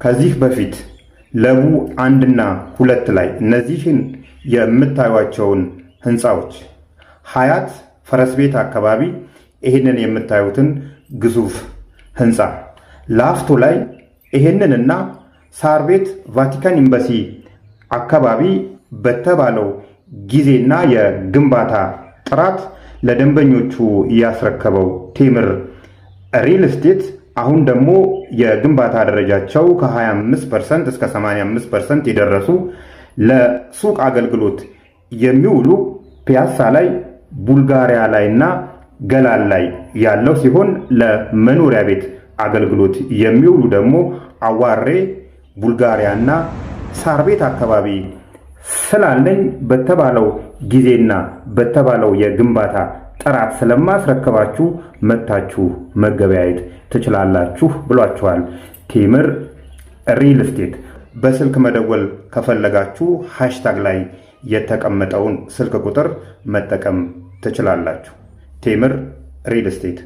ከዚህ በፊት ለቡ 1 እና 2 ላይ እነዚህን የምታዩቸውን ህንፃዎች ሀያት ፈረስ ቤት አካባቢ ይሄንን የምታዩትን ግዙፍ ህንፃ፣ ላፍቶ ላይ ይሄንንና ሳር ቤት ቫቲካን ኤምባሲ አካባቢ በተባለው ጊዜና የግንባታ ጥራት ለደንበኞቹ ያስረከበው ቴምር ሪል ስቴት አሁን ደግሞ የግንባታ ደረጃቸው ከ25% እስከ 85% የደረሱ ለሱቅ አገልግሎት የሚውሉ ፒያሳ ላይ፣ ቡልጋሪያ ላይና ገላን ላይ ያለው ሲሆን ለመኖሪያ ቤት አገልግሎት የሚውሉ ደግሞ አዋሬ፣ ቡልጋሪያና ሳር ቤት አካባቢ ስላለኝ በተባለው ጊዜና በተባለው የግንባታ ጥራት ስለማስረከባችሁ መታችሁ መገበያየት ትችላላችሁ ብሏችኋል ቴምር ሪል ስቴት። በስልክ መደወል ከፈለጋችሁ ሃሽታግ ላይ የተቀመጠውን ስልክ ቁጥር መጠቀም ትችላላችሁ። ቴምር ሪል ስቴት